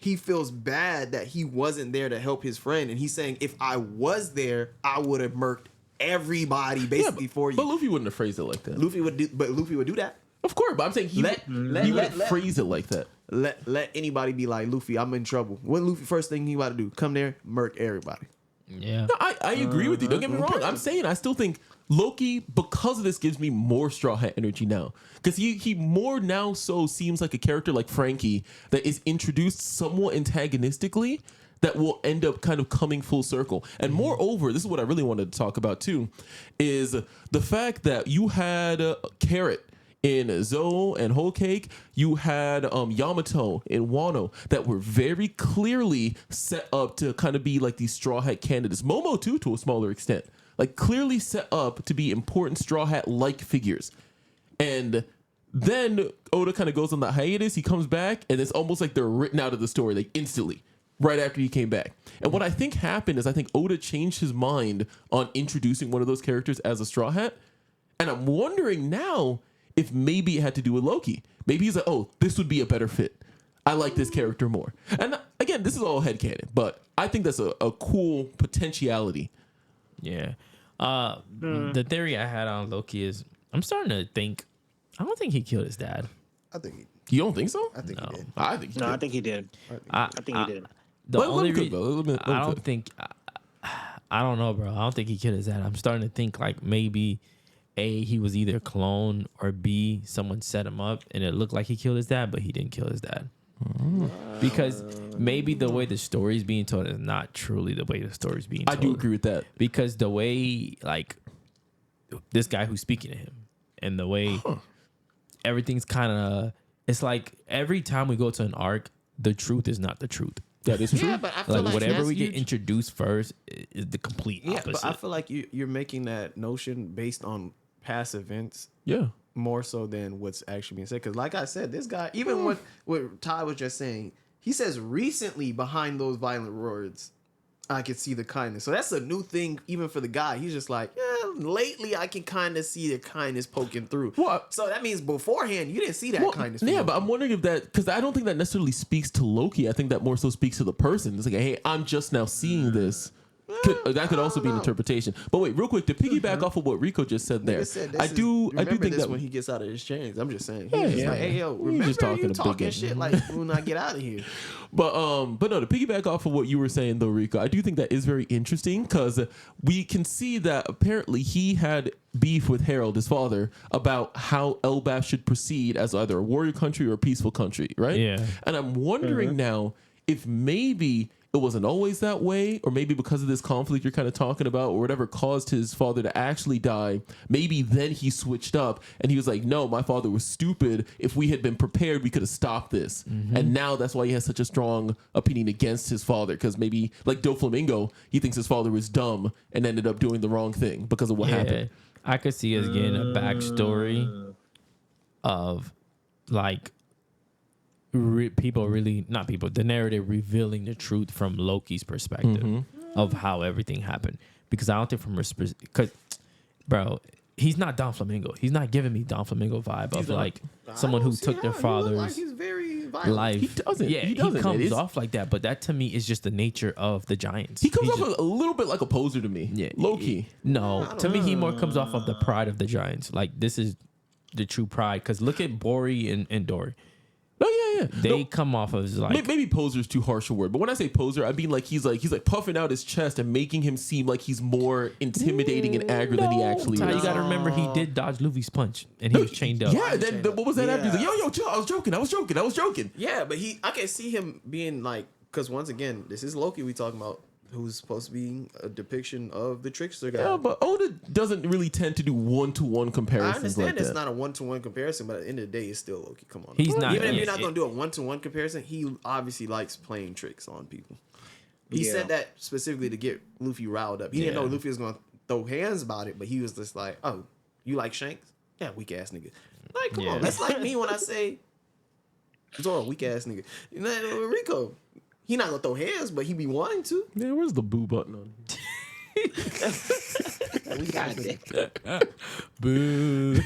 he feels bad that he wasn't there to help his friend, and he's saying, if I was there, I would have murked everybody basically for you. But Luffy wouldn't have phrased it like that. Luffy would do that. Of course, but I'm saying he wouldn't phrase it like that. Let anybody be like, Luffy, I'm in trouble. What Luffy first thing he about to do? Come there, murk everybody. Yeah. No, I agree with you. Don't get me wrong. I'm saying I still think Loki, because of this, gives me more Straw Hat energy now. Because he more now so seems like a character like Franky that is introduced somewhat antagonistically that will end up kind of coming full circle. And moreover, this is what I really wanted to talk about too, is the fact that you had Carrot in Zoe and Whole Cake, you had Yamato in Wano that were very clearly set up to kind of be like these Straw Hat candidates. Momo too, to a smaller extent. Like clearly set up to be important Straw Hat-like figures. And then Oda kind of goes on that hiatus. He comes back, and it's almost like they're written out of the story, like instantly, right after he came back. And what I think happened is I think Oda changed his mind on introducing one of those characters as a Straw Hat. And I'm wondering now if maybe it had to do with Loki. Maybe he's like, oh, this would be a better fit. I like this character more. And again, this is all headcanon, but I think that's a cool potentiality. Yeah. The theory I had on Loki is I'm starting to think I don't think he killed his dad. I think You don't think so? he did. I think he No, did. I think he did. I think he did. The Let only him cook, reason though. Let him I don't cook. think I don't know, bro. I don't think he killed his dad. I'm starting to think like maybe A, he was either a clone, or B, someone set him up and it looked like he killed his dad, but he didn't kill his dad. Because maybe the way the story's being told is not truly the way the story's being told. I do agree with that. Because the way, like, this guy who's speaking to him and the way everything's kind of, it's like every time we go to an arc, the truth is not the truth. That is true. Yeah, but I feel Like, like whatever that's we get huge. introduced first is the complete Yeah, opposite. but I feel like you're making that notion based on past events Yeah. more so than what's actually being said. Because like I said, this guy, even what Ty was just saying, he says recently behind those violent words, I could see the kindness. So that's a new thing even for the guy. He's just like, yeah, lately I can kind of see the kindness poking through. Well, So that means beforehand you didn't see that kindness. Yeah, from but him. I'm wondering if that, because I don't think that necessarily speaks to Loki. I think that more so speaks to the person. It's like, hey, I'm just now seeing this. That could also be an interpretation. But wait, real quick, to piggyback off of what Rico just said there, Nigga said I do remember think this that when he gets out of his chains. I'm just saying. Yeah, He's just yeah. like, hey yo, He's remember just talking you a big talking game. shit like when I get out of here. But no, to piggyback off of what you were saying though, Rico, I do think that is very interesting because we can see that apparently he had beef with Harold, his father, about how Elbaf should proceed as either a warrior country or a peaceful country, right? Yeah. And I'm wondering now if maybe it wasn't always that way, or maybe because of this conflict you're kind of talking about, or whatever caused his father to actually die, maybe then he switched up and he was like, no, my father was stupid. If we had been prepared, we could have stopped this. And now that's why he has such a strong opinion against his father, because maybe like Doflamingo, he thinks his father was dumb and ended up doing the wrong thing because of what happened. I could see us getting a backstory of like the narrative revealing the truth from Loki's perspective of how everything happened. Because I don't think because, bro, he's not Don Flamingo. He's not giving me Don Flamingo vibe of like someone who took their father's He's very violent. life. He doesn't. Yeah, He he doesn't. It comes is- off like that. But that to me is just the nature of the Giants. He comes off just- a little bit like a poser to me. yeah, Low-key. No, to me, he more comes off of the pride of the Giants. Like, this is the true pride. Because look at Bori and Dory. Oh, yeah. They No, come off as like, maybe poser is too harsh a word, but when I say poser, I mean like he's like puffing out his chest and making him seem like he's more intimidating and aggro than he actually Ty, is. you got to remember he did dodge Luffy's punch and he was chained up. Yeah, then what was that after? He's like, Yeah. yo, chill. I was joking. Yeah, but I can see him being like, because once again, this is Loki we talking about, who's supposed to be a depiction of the trickster guy. Yeah, but Oda doesn't really tend to do one-to-one I comparisons understand like it's that. not a one-to-one comparison, but at the end of the day, it's still Loki. Come on, He's not- Even if yeah, you're not it- gonna do a one-to-one comparison, he obviously likes playing tricks on people. He Yeah. said that specifically to get Luffy riled up. He didn't Yeah. know Luffy was gonna throw hands about it, but he was just like, "Oh, you like Shanks? Yeah, weak ass nigga. Like, come on, that's like me when I say Zoro, weak ass nigga. You know, Rico, he not gonna throw hands, but he be wanting to. Man, where's the boo button on? We got it. Boo.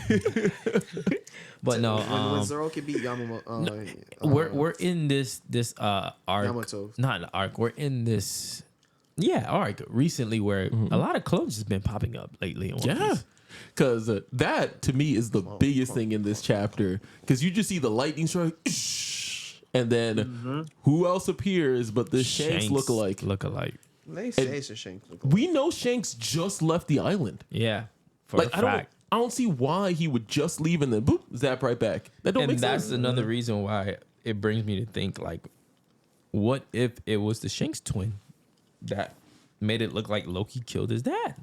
But no, when Zoro can beat Yamamoto, we're in this arc. Yamato. Not an arc. We're in this arc recently where a lot of clones has been popping up lately. On One Yeah. Piece. Because that, to me, is the biggest thing in this chapter. Because you just see the lightning strike, and then who else appears but the Shanks lookalike. They say it's a Shanks. We know Shanks just left the island. Yeah, for Like, a fact. I don't see why he would just leave and then boop, zap right back. That don't And make that's sense. another reason why it brings me to think, like, what if it was the Shanks twin that made it look like Loki killed his dad?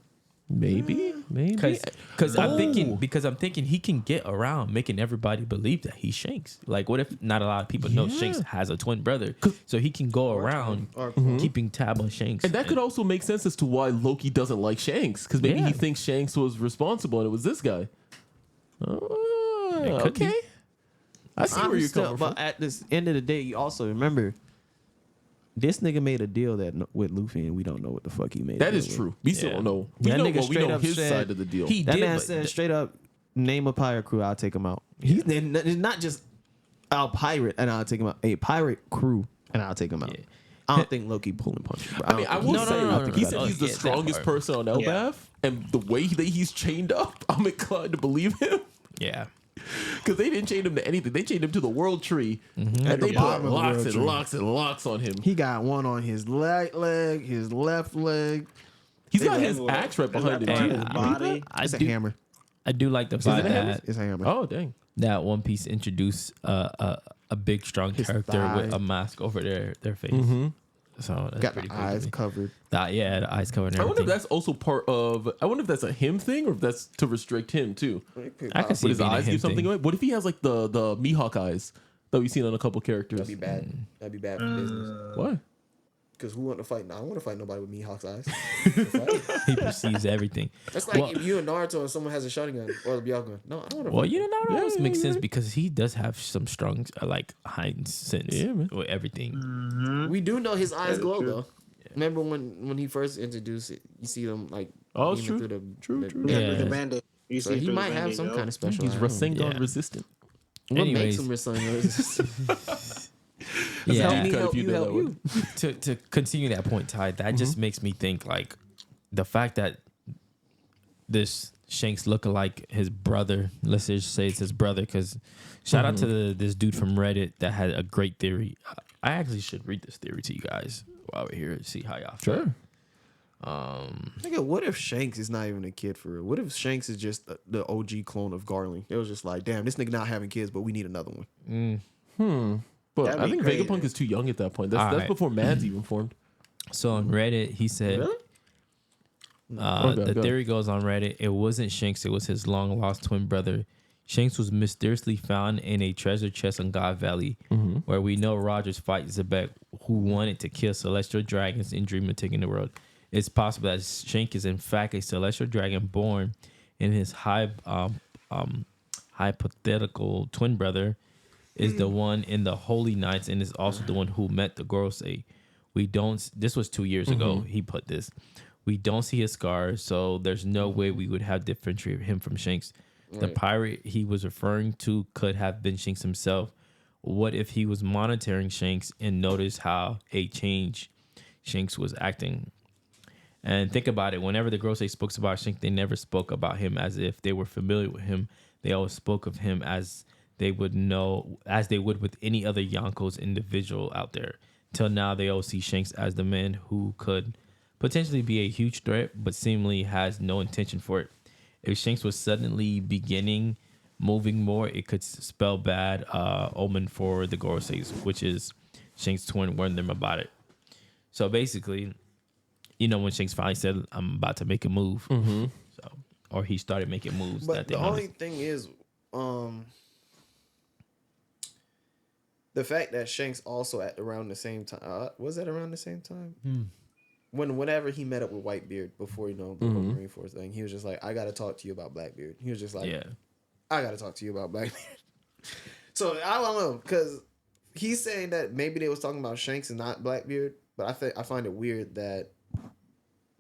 Maybe. Because I'm thinking he can get around making everybody believe that he's Shanks. Like, what if not a lot of people know Shanks has a twin brother, so he can go around keeping tab on Shanks. And that could also make sense as to why Loki doesn't like Shanks. Because maybe he thinks Shanks was responsible and it was this guy. It could be. Okay. I see where you're coming from. But at this end of the day, you also remember this nigga made a deal with Luffy, and we don't know what the fuck he made. That a is deal with. true. We still don't know. We That know, nigga we straight know up his said- side of the deal. He That did, man but said straight up, name a pirate crew, I'll take him out. He's not just I'll pirate and I'll take him out. A pirate crew and I'll take him out. Yeah. I don't think Loki pulling punches. Bro. I mean, I will No, say, no, no, he no, said no. he's the Yeah, that strongest part. person on Elbaf, and the way that he's chained up, I'm inclined to believe him. Yeah. Because they didn't chain him to anything. They chained him to the world tree, and At the they put bottom of the locks world and tree. locks and locks on him. He got one on his right leg, his left leg. He's got They his got axe right behind him, part too. of his body. It's a hammer. I do like the it fact a hammer? that It's a hammer. Oh, dang. One Piece introduced a big, strong character with thigh. a mask over their face. So that's Got pretty the cool. eyes covered. The eyes covered and I wonder if everything. that's also part of. I wonder if that's a him thing or if that's to restrict him too. I can see Would it his being a eyes him give something thing. away? What if he has like the Mihawk eyes that we've seen on a couple characters? That'd be bad. That'd be bad for business. What? Because who want to fight? I don't want to fight nobody with Mihawk's eyes. He perceives everything. That's like Well- if you and Naruto and someone has a Sharingan or a Byakugan. No, I don't want to. Well, you know, that almost yeah, makes yeah, sense yeah. because he does have some strong, like, hind sense Yeah, man. with everything. We do know his eyes That is glow true. though. Remember when he first introduced it, you see them like Oh, it's beaming true. through the True. Yeah, Yeah. with the bandage. You So see he through the might have bandage, some yo. kind of special. He's eye. Rasengan Yeah. resistant. What Anyways. makes him Rasengan resistant? Yeah. Help me Cut if help you you know help that you. one. to continue that point, Ty, that just makes me think, like, the fact that this Shanks lookalike his brother, let's just say it's his brother, because shout out to this dude from Reddit that had a great theory. I actually should read this theory to you guys while we're here to see how y'all feel. Nigga, what if Shanks is not even a kid for real? What if Shanks is just the OG clone of Garling? It was just like, damn, this nigga not having kids, but we need another one. But That'd I be think crazy. Vegapunk is too young at that point. That's Alright. before Mads even formed. So on Reddit, he said, Really? Okay, the go. theory goes on Reddit, it wasn't Shanks, it was his long lost twin brother. Shanks was mysteriously found in a treasure chest on God Valley, where we know Rogers fight Zebek, who wanted to kill celestial dragons in dream of taking the world. It's possible that Shank is in fact a celestial dragon born, and his hypothetical twin brother is the one in the Holy Knights and is also the one who met the Gorosei. This was 2 years ago, he put this. We don't see his scars, so there's no way we would have differentiated him from Shanks. The pirate he was referring to could have been Shanks himself. What if he was monitoring Shanks and noticed how a change Shanks was acting? And think about it. Whenever the Gorosei spoke about Shanks, they never spoke about him as if they were familiar with him. They always spoke of him as they would with any other Yonko's individual out there. Till now, they all see Shanks as the man who could potentially be a huge threat, but seemingly has no intention for it. If Shanks was suddenly moving more, it could spell bad omen for the Goroseis, which is Shanks' twin warned them about it. So basically, you know, when Shanks finally said, "I'm about to make a move," or he started making moves. But that the only thing is, the fact that Shanks also at around the same time. Was that around the same time? Whenever he met up with Whitebeard before, the whole Marine Force thing, he was just like, I gotta talk to you about Blackbeard. He was just like, yeah, I gotta talk to you about Blackbeard. So I don't know, because he's saying that maybe they was talking about Shanks and not Blackbeard, but I find it weird that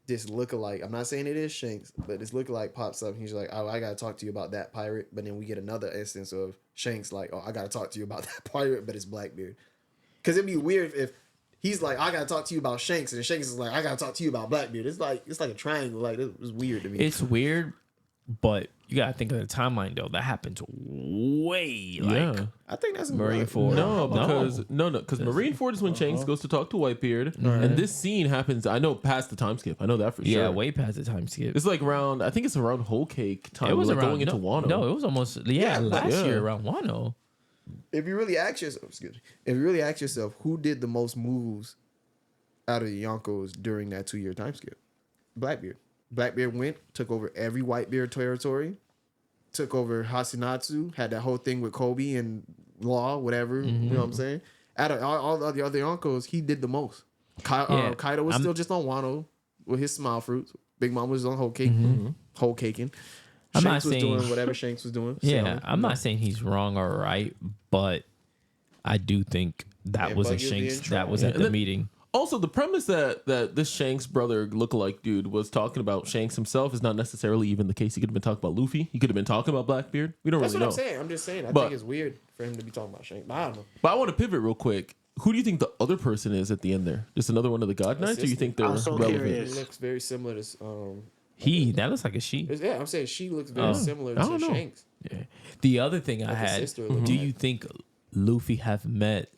this lookalike. I'm not saying it is Shanks, but this lookalike pops up. And he's like, "Oh, I gotta talk to you about that pirate." But then we get another instance of Shanks like, "Oh, I gotta talk to you about that pirate," but it's Blackbeard. Because it'd be weird if he's like, "I gotta talk to you about Shanks," and Shanks is like, "I gotta talk to you about Blackbeard." It's like a triangle. Like it was weird to me. It's weird, but you gotta think of the timeline though. That happens way like I think that's Marineford. Because Marineford is when Shanks goes to talk to Whitebeard, and this scene happens. I know past the time skip. I know that for sure. Yeah, way past the time skip. It's like around. I think it's around Whole Cake time. It was like around, going into Wano. No, it was almost last year around Wano. If you really ask yourself, who did the most moves out of the Yonkos during that 2-year time skip? Blackbeard. Blackbeard went, took over every Whitebeard territory, took over Hasinatsu, had that whole thing with Kobe and Law, whatever. You know what I'm saying? Out of all the other Yonkos, he did the most. Kaido was still just on Wano with his smile fruits. Big Mom was on whole caking. I'm Shanks not was saying doing whatever Shanks was doing. Yeah, I'm not saying he's wrong or right, but I do think that was a Buggy was being Shanks that trolled. was at the meeting. Also, the premise that this Shanks brother lookalike dude was talking about Shanks himself is not necessarily even the case. He could have been talking about Luffy. He could have been talking about Blackbeard. We don't That's really what know. I'm saying. I'm just saying. I But- think it's weird for him to be talking about Shanks. But I don't know. But I want to pivot real quick. Who do you think the other person is at the end there? Just another one of the God Knights, or you think they're I'm so relevant? curious. It looks very similar to That looks like a she. yeah, I'm saying she looks very similar I don't to know. Shanks. Yeah. The other thing I Like a had, sister looking do at. you think Luffy have met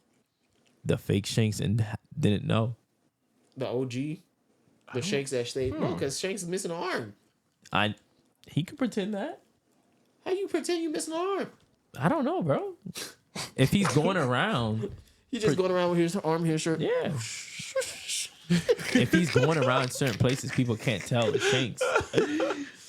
the fake Shanks and didn't know? The OG, the Shanks that stayed. No, because Shanks is missing an arm. He could pretend that. How you pretend you missing an arm? I don't know, bro. If he's going around, He just going around with his arm here, shirt. yeah. If he's going around certain places, people can't tell it's Shanks.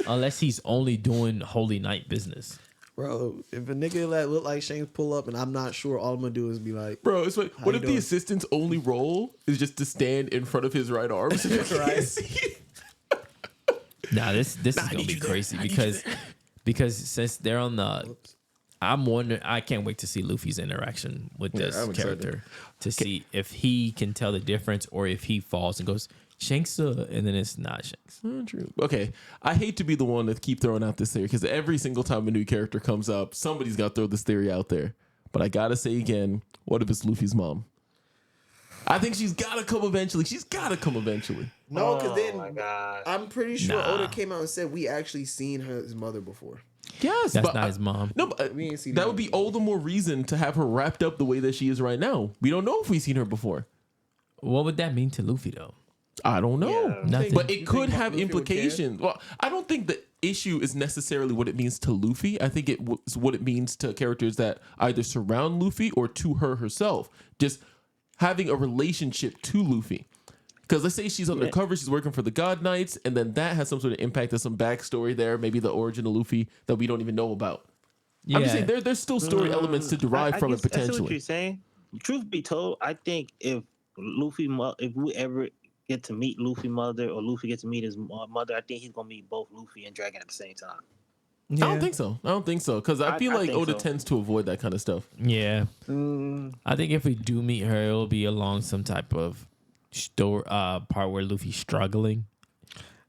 Unless he's only doing Holy Night business. Bro, if a nigga that look like Shanks pull up and I'm not sure, all I'm gonna do is be like, Bro, it's like, what you if the doing? assistant's only role is just to stand in front of his right arm? So you can't see it? Nah, this is gonna be crazy because since they're on the, I'm wondering. I can't wait to see Luffy's interaction with this I'm excited. character to see if he can tell the difference or if he falls and goes Shanks, and then it's not Shanks. True. Okay, I hate to be the one to keep throwing out this theory because every single time a new character comes up, somebody's got to throw this theory out there. But I gotta say again, what if it's Luffy's mom? I think she's gotta come eventually. no, because Oh then my God. I'm pretty sure Nah. Oda came out and said we actually seen his mother before. Yes, That's but not his mom. No, but We ain't seen that her would be before. all the more reason to have her wrapped up the way that she is right now. We don't know if we've seen her before. What would that mean to Luffy though? I don't know. Yeah. Nothing. But it You could think have Luffy would care? implications. Well, I don't think the issue is necessarily what it means to Luffy. I think it's what it means to characters that either surround Luffy or to her herself. Just having a relationship to Luffy. Because let's say she's undercover, she's working for the God Knights, and then that has some sort of impact. There's some backstory there, maybe the origin of Luffy that we don't even know about. I'm just saying there's still story elements to derive from it I see what potentially. you're saying. Truth be told, I think if we ever get to meet Luffy mother or Luffy gets to meet his mother, I think he's gonna meet both Luffy and Dragon at the same time. I don't think so. Because I feel I like think Oda so. tends to avoid that kind of stuff. Yeah. I think if we do meet her, it'll be along some type of story part where Luffy's struggling.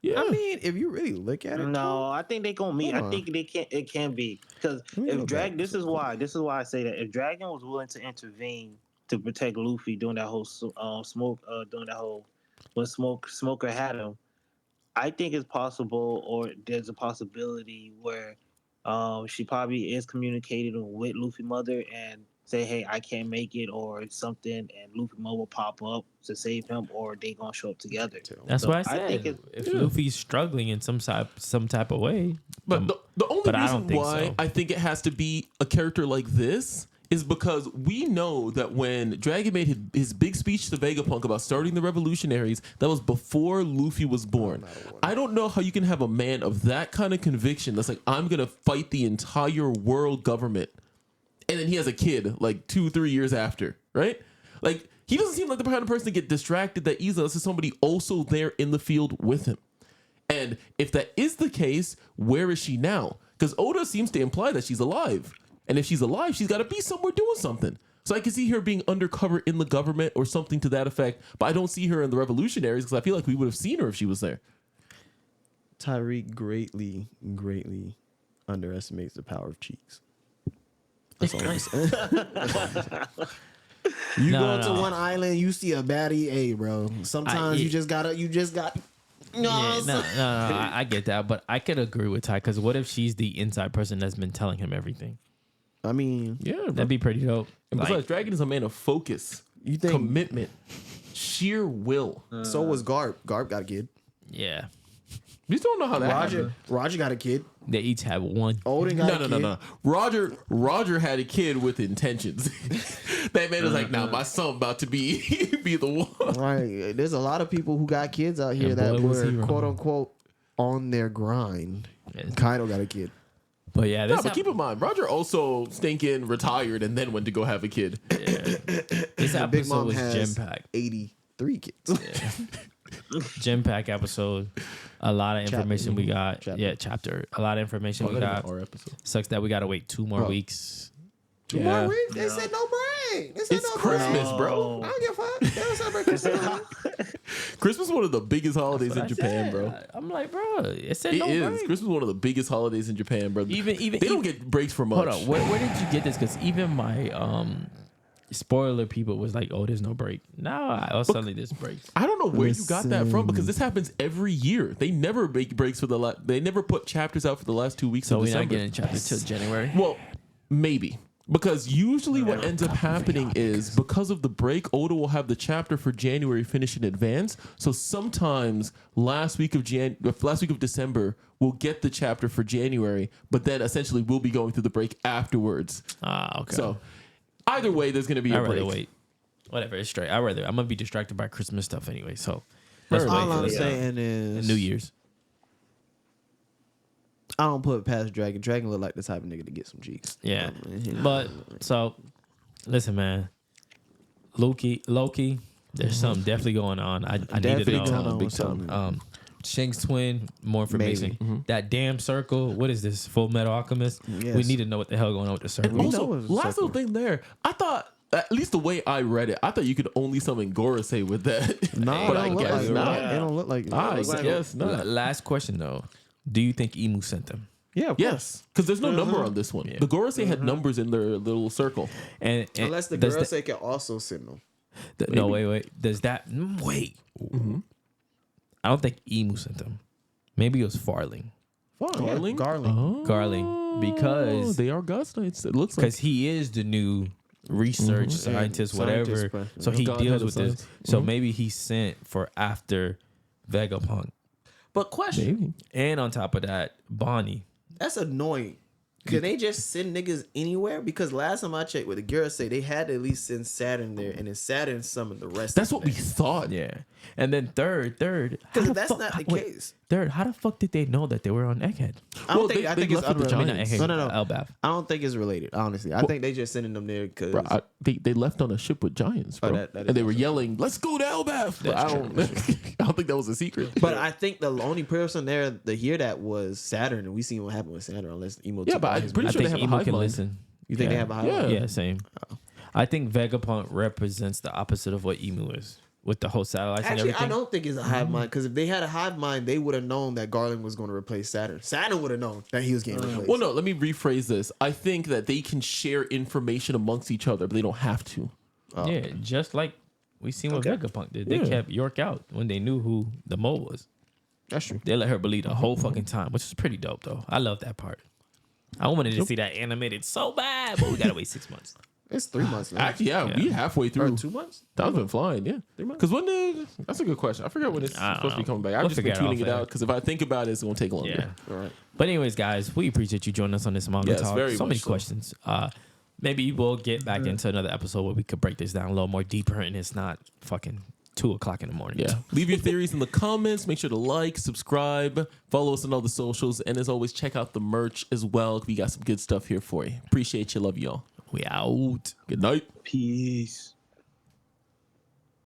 Yeah. I mean, if you really look at it, No, I think they gonna meet. Hold I on. think they can. It can be because me if go Dragon. back. This is why I say that if Dragon was willing to intervene to protect Luffy during that whole smoke, during that whole when Smoker had him, I think it's possible, or there's a possibility where she probably is communicating with Luffy mother and say, "Hey, I can't make it," or something, and Luffy mother will pop up to save him, or they gonna show up together. That's So what I I said. think If Luffy's struggling in some type of way, But the only but I reason don't think why so. I think it has to be a character like this is because we know that when Dragon made his big speech to Vegapunk about starting the revolutionaries, that was before Luffy was born. I don't know how you can have a man of that kind of conviction that's like, I'm going to fight the entire world government. And then he has a kid like 2-3 years after, right? Like, he doesn't seem like the kind of person to get distracted that easily unless there's somebody also there in the field with him. And if that is the case, where is she now? Because Oda seems to imply that she's alive. And if she's alive, she's got to be somewhere doing something. So I can see her being undercover in the government or something to that effect. But I don't see her in the revolutionaries because I feel like we would have seen her if she was there. Tyreek greatly underestimates the power of cheeks. That's all I'm saying. You go to one island, you see a baddie, hey, bro. Sometimes you just got. No, I get that, but I could agree with Ty because what if she's the inside person that's been telling him everything? I mean, Yeah, bro. That'd be pretty dope. And besides, Dragon is a man of focus, you think commitment, sheer will. so was Garb. Garb got a kid. Yeah, You just don't know how that happened. Roger got a kid. they each have one. Odin got a kid. No. Roger had a kid with intentions. That man was like, "Nah, my son about to be the one." Right. There's a lot of people who got kids out here And that boy, was he were wrong. quote unquote on their grind. Yes. Kaido got a kid. But yeah, No, this but keep in mind, Roger also stinking retired and then went to go have a kid. this Big episode Mom was has gem packed. 83 kids. Gem pack episode. A lot of information we got. Chapter. Yeah, chapter. A lot of information we got. Our episode. Sucks that we gotta wait 2 more weeks. Two more weeks? They said no break. They said It's no Christmas, break. bro. I don't give a fuck. They don't celebrate Christmas. Christmas is one of the biggest holidays in Japan, bro. I'm like, bro, it said It no is. break. Christmas is one of the biggest holidays in Japan, bro. Even they don't get breaks for much. Hold on, where did you get this? Because even my spoiler people was like, oh, there's no break. Now I was suddenly this breaks. I don't know where you got that from because this happens every year. They never make breaks for they never put chapters out for the last 2 weeks So of we're December. not getting chapter till January. Well, maybe. Because usually what ends up happening is because of the break, Oda will have the chapter for January finish in advance. So sometimes last week of December, we'll get the chapter for January, but then essentially we'll be going through the break afterwards. Okay. So either way, there's going to be a I'd break. rather wait. Whatever, it's straight. I'm gonna be distracted by Christmas stuff anyway. So let's wait All for I'm the saying is New Year's. I don't put it past Dragon. Dragon look like the type of nigga to get some cheeks. Yeah, but so listen, man. Loki. There's something definitely going on. I need to Definitely know. going on big with something. Shang's twin. More information. That damn circle. What is this? Full Metal Alchemist. Yes. We need to know what the hell going on with the circle. And also, know it was a last circle. little thing there, I thought, at least the way I read it, I thought you could only summon Gorosei with that. No, but it I don't look guess like not. it. They don't look like it. I guess La- not. Last question though. Do you think Emu sent them? Yeah, of course. Yes, because there's no number on this one. Yeah. The Gorosei had numbers in their little circle. And Unless the does girl that- say can also send them. no, wait. Does that wait? I don't think Emu sent them. Maybe it was Farling. Garling? Garling. Garling, because they are God's Knights. It looks like. because he is the new research scientist, whatever. Scientist person. So he God deals head of with this. science. So maybe he sent for after Vegapunk. But question. Maybe. And on top of that, Bonnie. That's annoying. Can they just send niggas anywhere? Because last time I checked with the Girl they had to at least send Saturn there, and then Saturn summoned the rest. That's of what we them. thought. Yeah. And then third. Because how if the that's fuck- not the wait, case, Third, how the fuck did they know that they were on Egghead? I don't Well, think. they- I they think it's left with the I mean, unrelated. not Giants. Egghead, No. Elbaf. I don't think it's related. Honestly, I think they just sending them there because Bro, they left on a ship with giants, bro. that is and they were also yelling, "Let's go to Elbaf!" But I don't I don't think that was a secret. But I think the only person there to hear that was Saturn, and we seen what happened with Saturn. Unless Emo Yeah, took but all I'm his pretty I sure they think have a Emu hive can mind. listen. You think they have a high? Yeah. Yeah, same. I think Vegapunk represents the opposite of what Emu is with the whole satellites and Actually, everything. I don't think it's a hive mind because if they had a hive mind, they would have known that Garland was going to replace Saturn. Saturn would have known that he was getting replaced. Well, no, let me rephrase this. I think that they can share information amongst each other, but they don't have to. Yeah, just like we seen what Vegapunk did. They Yeah. kept York out when they knew who the mole was. That's true. They let her believe the whole fucking time, which is pretty dope though. I love that part. I wanted to see that animated so bad, but we gotta wait 6 months. It's 3 months now. Actually, yeah, we halfway Or through. 2 months? Time's been flying, yeah. 3 months? Because when did... That's a good question. I forget when it's I don't supposed to be know. coming back. We'll I've just been figure it out tuning it later. out because if I think about it, it's going to take longer. Yeah. All right. But anyways, guys, we appreciate you joining us on this Manga Yes, Talk. very So many much so. questions. Maybe we'll get back into another episode where we could break this down a little more deeper and it's not fucking 2:00 in the morning. Yeah. Leave your theories in the comments. Make sure to like, subscribe, follow us on all the socials. And as always, check out the merch as well. We got some good stuff here for you. Appreciate you. Love y'all. We out. Good night. Peace.